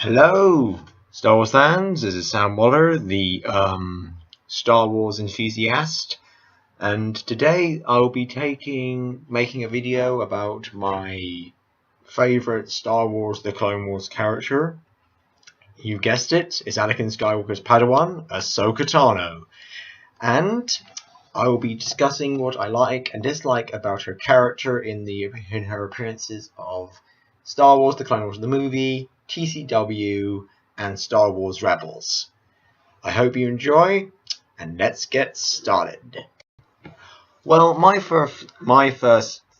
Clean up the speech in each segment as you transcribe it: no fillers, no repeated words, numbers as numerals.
Hello, Star Wars fans. This is Sam Waller, the Star Wars enthusiast, and today I'll be making a video about my favorite Star Wars: The Clone Wars character. You guessed it, it's Anakin Skywalker's Padawan, Ahsoka Tano, and I will be discussing what I like and dislike about her character in her appearances of Star Wars: The Clone Wars, the movie, TCW, and Star Wars Rebels. I hope you enjoy, and let's get started. Well, my first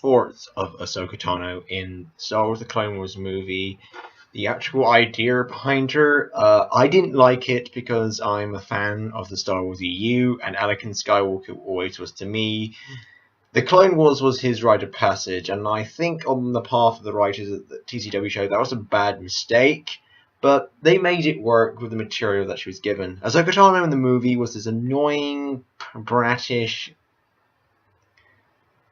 thoughts of Ahsoka Tano in Star Wars: The Clone Wars movie, the actual idea behind her, I didn't like it because I'm a fan of the Star Wars EU, and Anakin Skywalker always was to me. The Clone Wars was his rite of passage, and I think on the part of the writers of the TCW show, that was a bad mistake, but they made it work with the material that she was given. Ahsoka Tano in the movie was this annoying, brattish,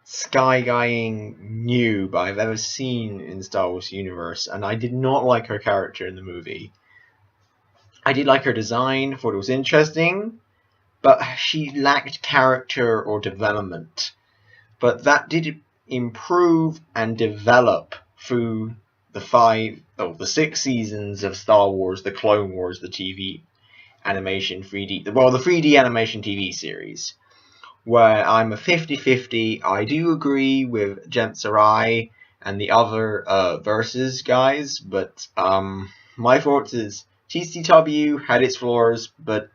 sky-guying noob I've ever seen in the Star Wars universe, and I did not like her character in the movie. I did like her design, thought it was interesting, but she lacked character or development. But that did improve and develop through the 6 seasons of Star Wars: The Clone Wars, the TV animation 3D, the 3D animation TV series, where I'm a 50-50. I do agree with Jem Sarai and the other Versus guys, but my thoughts is TCW had its flaws, but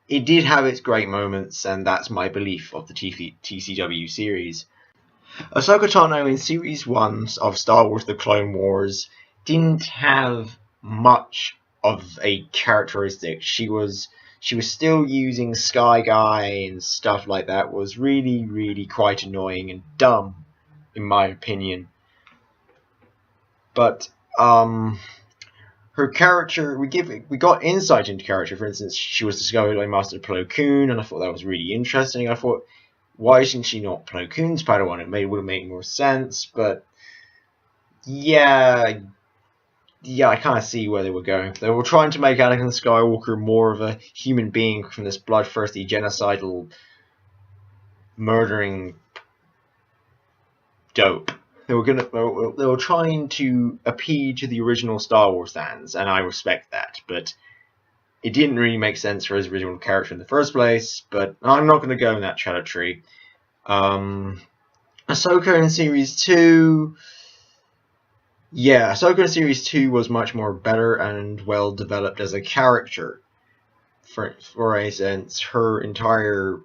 it did have its great moments, and that's my belief of the TCW series. Ahsoka Tano in Series 1 of Star Wars: The Clone Wars didn't have much of a characteristic. She was still using Sky Guy and stuff like that. Was really quite annoying and dumb, in my opinion. But her character, we got insight into character. For instance, she was the Skywalker Master Plo Koon, and I thought that was really interesting. I thought, why isn't she not Plo Koon's Padawan? It would have made more sense, but yeah, I kind of see where they were going. They were trying to make Anakin Skywalker more of a human being from this bloodthirsty, genocidal, murdering dope. They were trying to appeal to the original Star Wars fans, and I respect that, but it didn't really make sense for his original character in the first place, but I'm not going to go in that territory. Ahsoka in Series 2... Yeah, Ahsoka in Series 2 was much more better and well developed as a character. For instance, her entire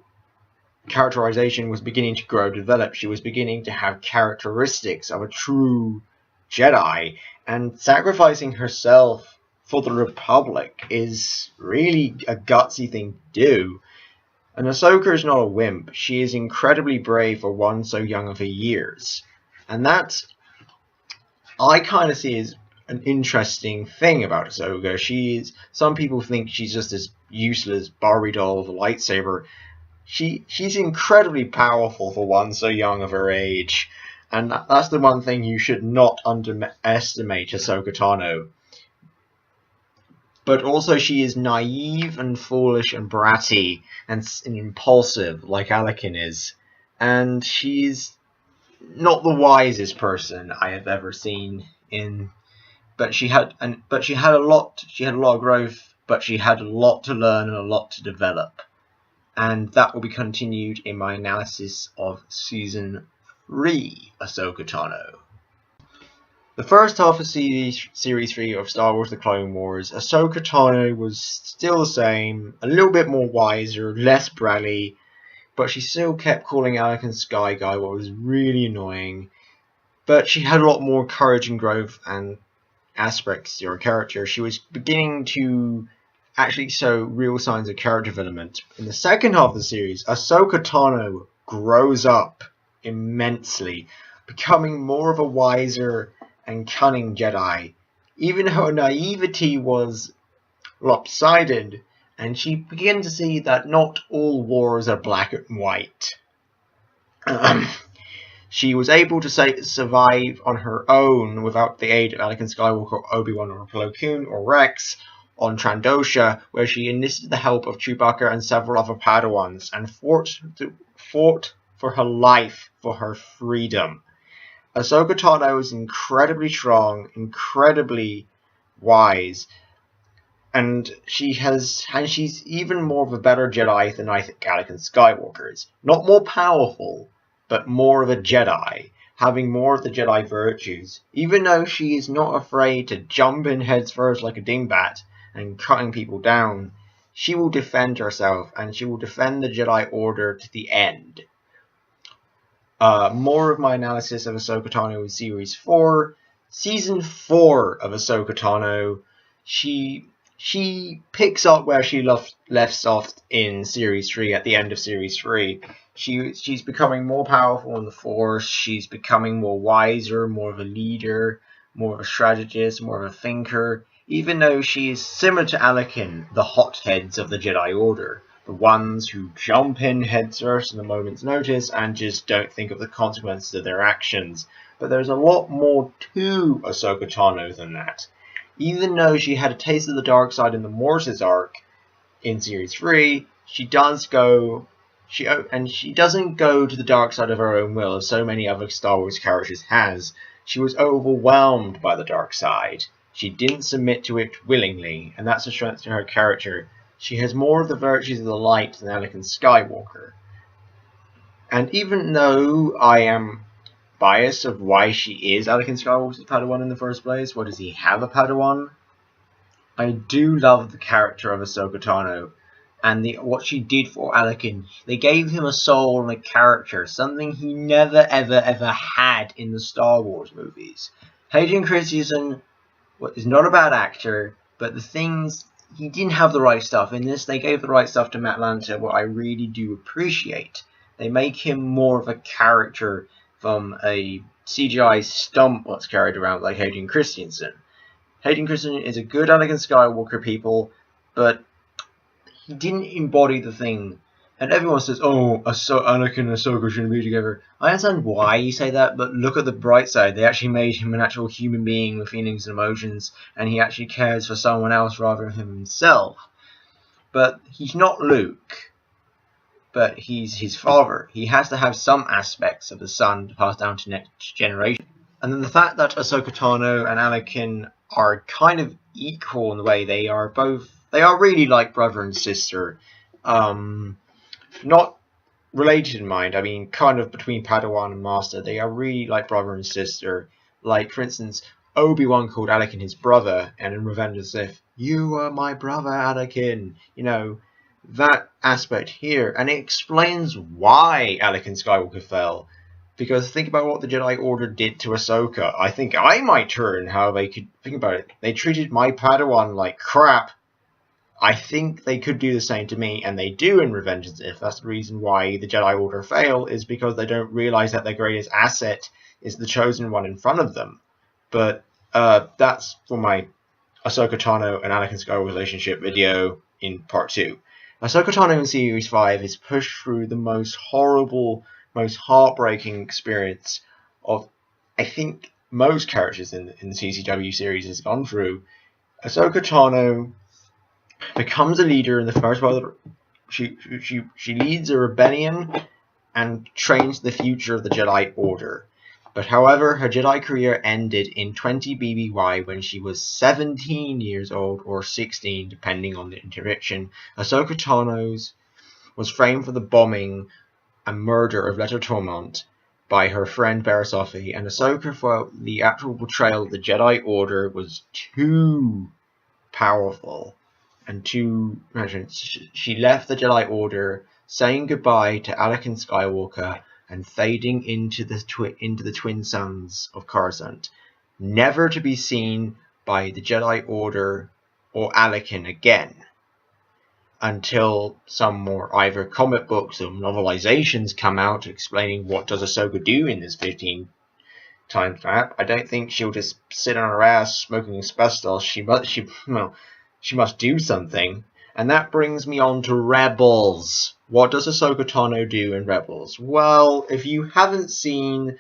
characterization was beginning to grow, develop. She was beginning to have characteristics of a true Jedi, and sacrificing herself for the Republic is really a gutsy thing to do. And Ahsoka is not a wimp. She is incredibly brave for one so young of her years, and that I kind of see as an interesting thing about Ahsoka. Some people think she's just this useless Barbie doll with a lightsaber. She's incredibly powerful for one so young of her age, and that's the one thing you should not underestimate Ahsoka Tano. But also she is naive and foolish and bratty and impulsive like Anakin is, and she's not the wisest person I have ever seen but she had a lot of growth, but she had a lot to learn and a lot to develop. And that will be continued in my analysis of Season 3, Ahsoka Tano. The first half of Series 3 of Star Wars: The Clone Wars, Ahsoka Tano was still the same, a little bit more wiser, less bratty, but she still kept calling Anakin Sky Guy, what was really annoying. But she had a lot more courage and growth and aspects to her character. She was beginning to actually show real signs of character development. In the second half of the series, Ahsoka Tano grows up immensely, becoming more of a wiser and cunning Jedi. Even her naivety was lopsided, and she began to see that not all wars are black and white. She was able to survive on her own without the aid of Anakin Skywalker, Obi-Wan, or Plo Koon, or Rex on Trandosha, where she enlisted the help of Chewbacca and several other Padawans and fought for her life, for her freedom. Ahsoka Tano is incredibly strong, incredibly wise, and she's even more of a better Jedi than I think Anakin Skywalker is. Not more powerful, but more of a Jedi, having more of the Jedi virtues. Even though she is not afraid to jump in heads first like a dingbat and cutting people down, she will defend herself, and she will defend the Jedi Order to the end. More of my analysis of Ahsoka Tano in Series 4. Season 4 of Ahsoka Tano, she picks up where she left off in Series 3, at the end of Series 3. She's becoming more powerful in the Force, she's becoming more wiser, more of a leader, more of a strategist, more of a thinker, even though she is similar to Anakin, the hotheads of the Jedi Order. The ones who jump in headfirst at a moment's notice and just don't think of the consequences of their actions. But there's a lot more to Ahsoka Tano than that. Even though she had a taste of the dark side in the Mortis arc in Series 3, she doesn't go to the dark side of her own will, as so many other Star Wars characters has. She was overwhelmed by the dark side. She didn't submit to it willingly, and that's a strength to her character. She has more of the virtues of the light than Anakin Skywalker. And even though I am biased of why she is Anakin Skywalker's Padawan in the first place, why does he have a Padawan? I do love the character of Ahsoka Tano and what she did for Anakin. They gave him a soul and a character, something he never ever had in the Star Wars movies. Hayden Christensen is not a bad actor, but the things, he didn't have the right stuff. In this, they gave the right stuff to Matt Lanter, what I really do appreciate. They make him more of a character from a CGI stump what's carried around like Hayden Christensen. Hayden Christensen is a good Anakin Skywalker, people, but he didn't embody the thing. And everyone says, oh, Anakin and Ahsoka shouldn't be together. I understand why you say that, but look at the bright side. They actually made him an actual human being with feelings and emotions, and he actually cares for someone else rather than himself. But he's not Luke, but he's his father. He has to have some aspects of the son to pass down to next generation. And then the fact that Ahsoka Tano and Anakin are kind of equal in the way they are really like brother and sister. Not related in mind, I mean kind of between Padawan and Master. They are really like brother and sister. Like, for instance, Obi-Wan called Anakin his brother, and in Revenge of the Sith, you are my brother, Anakin. You know, that aspect here. And it explains why Anakin Skywalker fell. Because think about what the Jedi Order did to Ahsoka. I think I might turn how they could think about it. They treated my Padawan like crap. I think they could do the same to me, and they do in Revenge of the Sith. That's the reason why the Jedi Order fail, is because they don't realize that their greatest asset is the chosen one in front of them. But that's for my Ahsoka Tano and Anakin Skywalker relationship video in part 2. Ahsoka Tano in Series 5 is pushed through the most horrible, most heartbreaking experience of, I think, most characters in the CCW series has gone through. Ahsoka Tano becomes a leader in the First World. She leads a rebellion and trains the future of the Jedi Order. But however, her Jedi career ended in 20 BBY when she was 17 years old, or 16, depending on the interdiction. Ahsoka Tano's was framed for the bombing and murder of Leto Tormont by her friend Barasofi, and Ahsoka felt the actual betrayal of the Jedi Order was too powerful. And she left the Jedi Order, saying goodbye to Anakin Skywalker and fading into the twin suns of Coruscant, never to be seen by the Jedi Order or Anakin again, until some more either comic books or novelizations come out explaining what does Ahsoka do in this 15 times map. I don't think she'll just sit on her ass smoking asbestos. She must do something. And that brings me on to Rebels. What does Ahsoka Tano do in Rebels? Well, if you haven't seen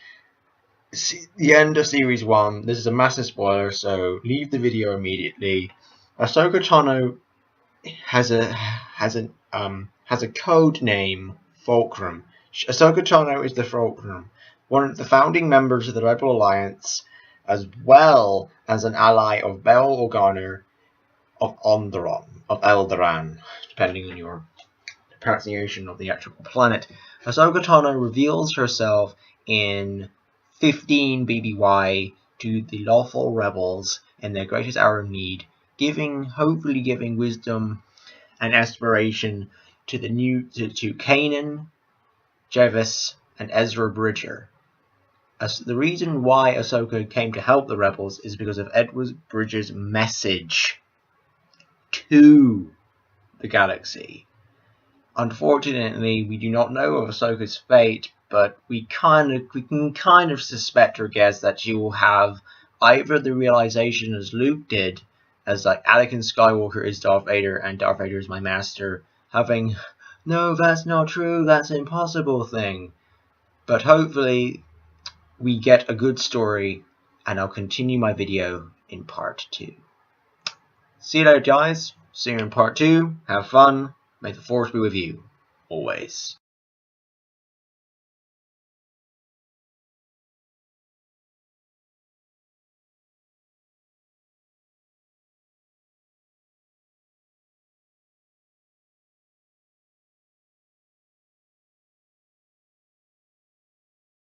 the end of Series 1, this is a massive spoiler, so leave the video immediately. Ahsoka Tano has a code name, Fulcrum. Ahsoka Tano is the Fulcrum, one of the founding members of the Rebel Alliance, as well as an ally of Bail Organa of Alderaan, depending on your pronunciation of the actual planet. Ahsoka Tano reveals herself in 15 BBY to the lawful rebels in their greatest hour of need, hopefully giving wisdom and aspiration to to Kanan, Jevis, and Ezra Bridger. The reason why Ahsoka came to help the rebels is because of Edward Bridger's message to the galaxy. Unfortunately, we do not know of Ahsoka's fate, but we can kind of suspect or guess that she will have either the realization as Luke did, as like Anakin Skywalker is Darth Vader and Darth Vader is my master, having no, that's not true, that's an impossible thing. But hopefully we get a good story, and I'll continue my video in part 2. See you later, guys. See you in part 2. Have fun. May the Force be with you. Always.